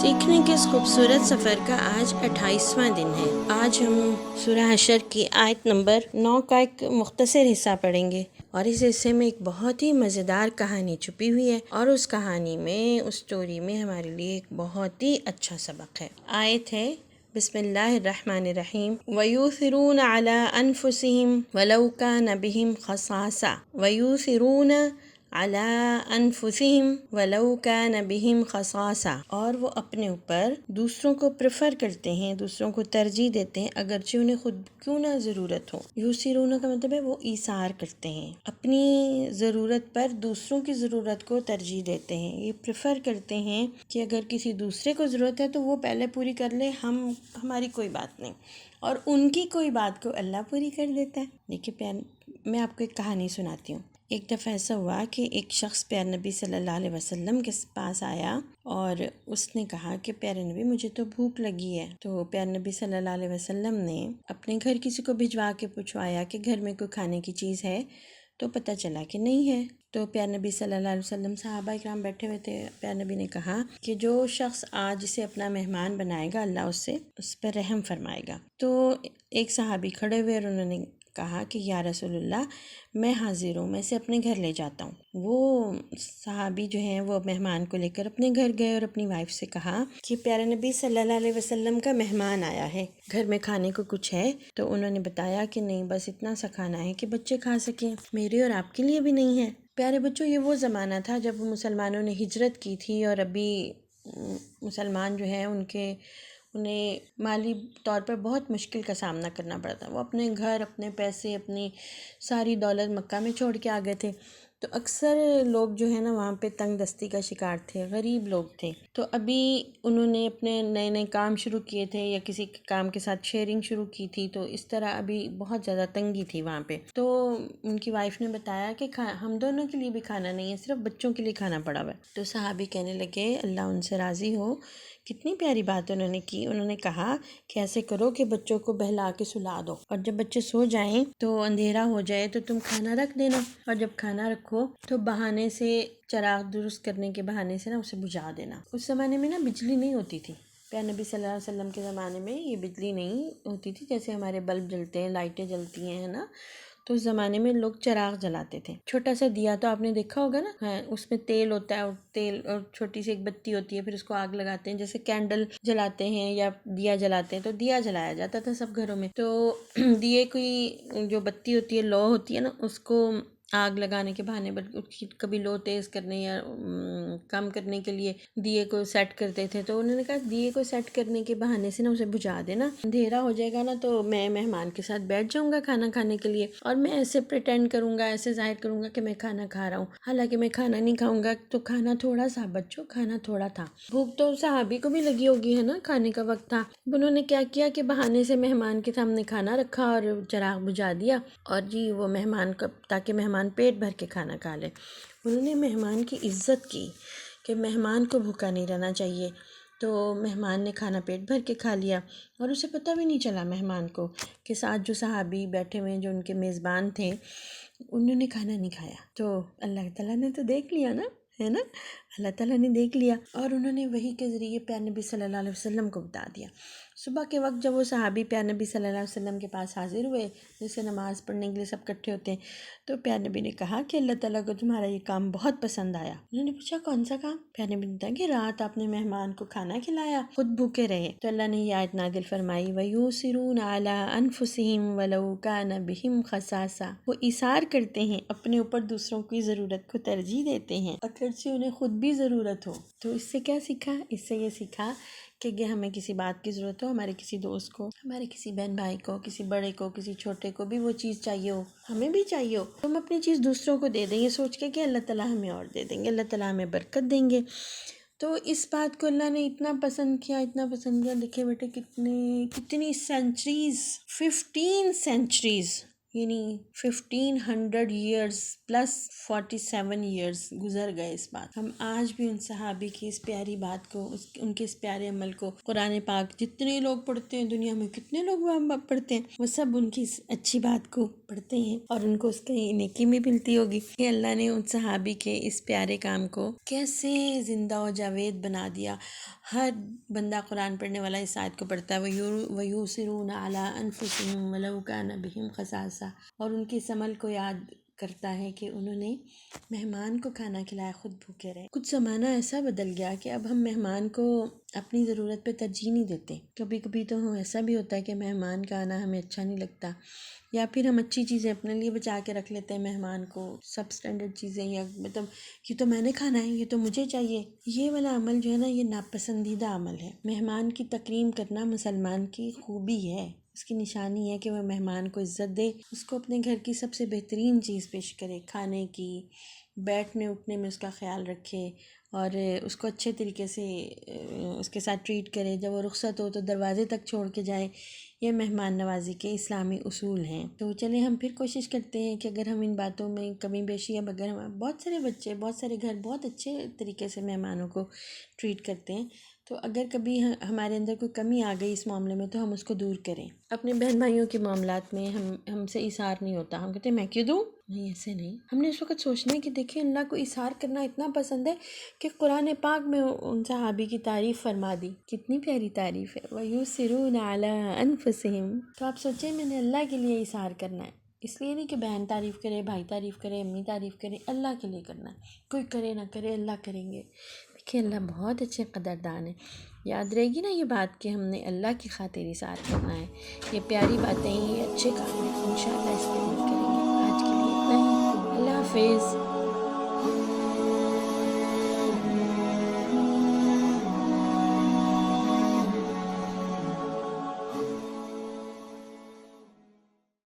सीखने के इस खूबसूरत सफ़र का आज 28वां दिन है। आज हम सूरह हशर की आयत नंबर 9 का एक मुख्तसर हिस्सा पढ़ेंगे और इस हिस्से में एक बहुत ही मज़ेदार कहानी छुपी हुई है और उस कहानी में, उस स्टोरी में हमारे लिए एक बहुत ही अच्छा सबक है। आयत है बिस्मिल्लाहिर्रहमानिर्रहीम वयूसिरून अला अनफुसिहिम वलौ कान बिहिम खसासा वयूसिरून अला अनफुसिहिम वलौ कान बिहिम खसासा, और वो अपने ऊपर दूसरों को प्रेफर करते हैं, दूसरों को तरजीह देते हैं अगरचे उन्हें खुद क्यों ना ज़रूरत हो। यूसिरून का मतलब है वो ईसार करते हैं, अपनी ज़रूरत पर दूसरों की ज़रूरत को तरजीह देते हैं। ये प्रेफर करते हैं कि अगर किसी दूसरे को ज़रूरत है तो वो पहले पूरी कर ले, हमारी कोई बात नहीं, और उनकी कोई बात को अल्लाह पूरी कर देता है। देखिए प्यार, मैं आपको एक कहानी सुनाती हूँ। एक दफ़ा ऐसा हुआ कि एक शख्स प्यारे नबी सल्लल्लाहु अलैहि वसल्लम के पास आया और उसने कहा कि प्यारे नबी मुझे तो भूख लगी है। तो प्यारे नबी सल्लल्लाहु अलैहि वसल्लम ने अपने घर किसी को भिजवा के पूछवाया कि घर में कोई खाने की चीज़ है, तो पता चला कि नहीं है। तो प्यारे नबी सल्लल्लाहु अलैहि वसल्लम सहाबा इकराम बैठे हुए थे। प्यारे नबी ने कहा कि जो शख्स आज इसे अपना मेहमान बनाएगा अल्लाह उस पर रहम फरमाएगा। तो एक सहाबी खड़े हुए और उन्होंने कहा कि या रसूलुल्लाह, मैं हाजिर हूँ, मैं इसे अपने घर ले जाता हूँ। वो सहाबी जो हैं वो मेहमान को लेकर अपने घर गए और अपनी वाइफ से कहा कि प्यारे नबी सल्लल्लाहु अलैहि वसल्लम का मेहमान आया है, घर में खाने को कुछ है। तो उन्होंने बताया कि नहीं, बस इतना सा खाना है कि बच्चे खा सकें, मेरे और आपके लिए भी नहीं है। प्यारे बच्चों, ये वो ज़माना था जब मुसलमानों ने हिजरत की थी और अभी मुसलमान जो हैं उन्हें माली तौर पर बहुत मुश्किल का सामना करना पड़ा था। वो अपने घर, अपने पैसे, अपनी सारी दौलत मक्का में छोड़ के आ गए थे। तो अक्सर लोग जो है ना वहाँ पे तंग दस्ती का शिकार थे, गरीब लोग थे। तो अभी उन्होंने अपने नए नए काम शुरू किए थे या किसी काम के साथ शेयरिंग शुरू की थी, तो इस तरह अभी बहुत ज़्यादा तंगी थी वहाँ पे। तो उनकी वाइफ ने बताया कि हम दोनों के लिए भी खाना नहीं है, सिर्फ बच्चों के लिए खाना पड़ा हुआ है। तो सहाबी कहने लगे अल्लाह उनसे राज़ी हो। कितनी प्यारी बात उन्होंने की। उन्होंने कहा कि ऐसे करो कि बच्चों को बहला के सुला दो, और जब बच्चे सो जाएं तो अंधेरा हो जाए तो तुम खाना रख देना, और जब खाना रखो तो बहाने से, चिराग दुरुस्त करने के बहाने से ना उसे बुझा देना। उस ज़माने में ना बिजली नहीं होती थी। प्यारे नबी सल्लल्लाहु अलैहि वसल्लम के ज़माने में ये बिजली नहीं होती थी, जैसे हमारे बल्ब जलते हैं, लाइटें जलती हैं, है ना। तो उस ज़माने में लोग चिराग जलाते थे। छोटा सा दिया तो आपने देखा होगा ना, है, उसमें तेल होता है और तेल और छोटी सी एक बत्ती होती है, फिर उसको आग लगाते हैं, जैसे कैंडल जलाते हैं या दिया जलाते हैं। तो दिया जलाया जाता था सब घरों में। तो दिए की जो बत्ती होती है, लौ होती है ना, उसको आग लगाने के बहाने उसकी कभी लो तेज़ करने या कम करने के लिए दिए को सेट करते थे। तो उन्होंने कहा दिए को सेट करने के बहाने से ना उसे बुझा देना, अंधेरा हो जाएगा ना तो मैं मेहमान के साथ बैठ जाऊंगा खाना खाने के लिए, और मैं ऐसे प्रिटेंड करूंगा, ऐसे जाहिर करूंगा कि मैं खाना खा रहा हूँ, हालांकि मैं खाना नहीं खाऊंगा। तो खाना थोड़ा सा, बच्चों खाना थोड़ा था। भूख तो सहाबी को भी लगी होगी, है ना, खाने का वक्त था। उन्होंने क्या किया कि बहाने से मेहमान के सामने खाना रखा और चिराग बुझा दिया, और जी वो मेहमान का, ताकि मेहमान पेट भर के खाना खा ले। उन्होंने मेहमान की इज्जत की कि मेहमान को भूखा नहीं रहना चाहिए। तो मेहमान ने खाना पेट भर के खा लिया और उसे पता भी नहीं चला मेहमान को कि साथ जो सहाबी बैठे हुए, जो उनके मेज़बान थे, उन्होंने खाना नहीं खाया। तो अल्लाह ताला ने तो देख लिया ना, है ना, अल्लाह ताला ने देख लिया और उन्होंने वही के ज़रिए प्यारे नबी सल्लल्लाहु अलैहि वसल्लम को बता दिया। सुबह के वक्त जब वो सहाबी प्यारे नबी सल्लल्लाहु अलैहि वसल्लम के पास हाजिर हुए, जैसे नमाज़ पढ़ने के लिए सब इकट्ठे होते हैं, तो प्यारे नबी ने कहा कि अल्लाह ताला को तुम्हारा ये काम बहुत पसंद आया। उन्होंने पूछा कौन सा काम? प्यारे नबी ने बताया कि रात आपने मेहमान को खाना खिलाया, खुद भूखे रहे। तो अल्लाह ने ये आयत नाज़िल फरमाई, वयूसिरून अला अनफुसिहिम वलौ कान बिहिम खसासा। वो इसार करते हैं, अपने ऊपर दूसरों की ज़रूरत को तरजीह देते हैं अगरचे उन्हें खुद भी ज़रूरत हो। तो इससे क्या सीखा? इससे ये सीखा कि हमें किसी बात की ज़रूरत हो, हमारे किसी दोस्त को, हमारे किसी बहन भाई को, किसी बड़े को, किसी छोटे को भी वो चीज़ चाहिए हो, हमें भी चाहिए हो, तो हम अपनी चीज़ दूसरों को दे देंगे सोच के कि अल्लाह ताला हमें और दे देंगे, अल्लाह ताला हमें बरकत देंगे। तो इस बात को अल्लाह ने इतना पसंद किया, इतना पसंद किया। देखिए बेटे कितनी सेंचुरीज़, 15 सेंचुरीज़, यानी 1500 ईयर्स प्लस 47 ईयर्स गुजर गए इस बात। हम आज भी उन सहाबी की इस प्यारी बात को, उनके इस प्यारे अमल को, कुरान पाक जितने लोग पढ़ते हैं, दुनिया में कितने लोग पढ़ते हैं, वो सब उनकी इस अच्छी बात को पढ़ते हैं और उनको उसकी नेकी भी मिलती होगी कि अल्लाह ने उन सहाबी के इस प्यारे काम को कैसे जिंदा और जावेद बना दिया। ہر بندہ قرآن پڑھنے والا اس آیت کو پڑھتا ہے، وَيُؤْثِرُونَ عَلَىٰ أَنفُسِهِمْ وَلَوْ كَانَ بِهِمْ خَصَاصَةٌ، اور ان کے اس عمل کو یاد کرتا ہے کہ انہوں نے مہمان کو کھانا کھلایا، خود بھوکے رہے۔ کچھ زمانہ ایسا بدل گیا کہ اب ہم مہمان کو اپنی ضرورت پہ ترجیح نہیں دیتے۔ کبھی کبھی تو ایسا بھی ہوتا ہے کہ مہمان کا آنا ہمیں اچھا نہیں لگتا، یا پھر ہم اچھی چیزیں اپنے لیے بچا کے رکھ لیتے ہیں، مہمان کو سب سٹینڈرڈ چیزیں، یا مطلب یہ تو میں نے کھانا ہے، یہ تو مجھے چاہیے۔ یہ والا عمل جو ہے نا، یہ ناپسندیدہ عمل ہے۔ مہمان کی تکریم کرنا مسلمان کی خوبی ہے، اس کی نشانی ہے کہ وہ مہمان کو عزت دے، اس کو اپنے گھر کی سب سے بہترین چیز پیش کرے، کھانے کی، بیٹھنے اٹھنے میں اس کا خیال رکھے، اور اس کو اچھے طریقے سے اس کے ساتھ ٹریٹ کرے۔ جب وہ رخصت ہو تو دروازے تک چھوڑ کے جائے۔ یہ مہمان نوازی کے اسلامی اصول ہیں۔ تو چلیں ہم پھر کوشش کرتے ہیں کہ اگر ہم ان باتوں میں کمی بیشی، اب اگر ہم بہت سارے بچے، بہت سارے گھر بہت اچھے طریقے سے مہمانوں کو ٹریٹ کرتے ہیں، تو اگر کبھی ہمارے اندر کوئی کمی آ گئی اس معاملے میں تو ہم اس کو دور کریں۔ اپنے بہن بھائیوں کے معاملات میں ہم سے اظہار نہیں ہوتا، ہم کہتے ہیں میں کیوں دوں؟ نہیں، ایسے نہیں۔ ہم نے اس وقت سوچنا ہے کہ دیکھیں اللہ کو اظہار کرنا اتنا پسند ہے کہ قرآن پاک میں ان صحابی کی تعریف فرما دی، کتنی پیاری تعریف ہے، وَيُؤْثِرُونَ عَلَىٰ أَنفُسِهِمْ۔ تو آپ سوچیں میں نے اللہ کے لیے اظہار کرنا ہے، اس لیے نہیں کہ بہن تعریف کرے، بھائی تعریف کرے، امی تعریف کرے، اللہ کے لیے کرنا ہے۔ کوئی کرے نہ کرے، اللہ کریں گے۔ دیکھیں اللہ بہت اچھے قدردان ہیں۔ یاد رہے گی نا یہ بات کہ ہم نے اللہ کی خاطر اظہار کرنا ہے۔ یہ پیاری باتیں ہیں، یہ اچھے کام ہیں، انشاءاللہ اس پہ عمل کریں گے۔ آج کے لیے اتنا ہی، اللہ حافظ۔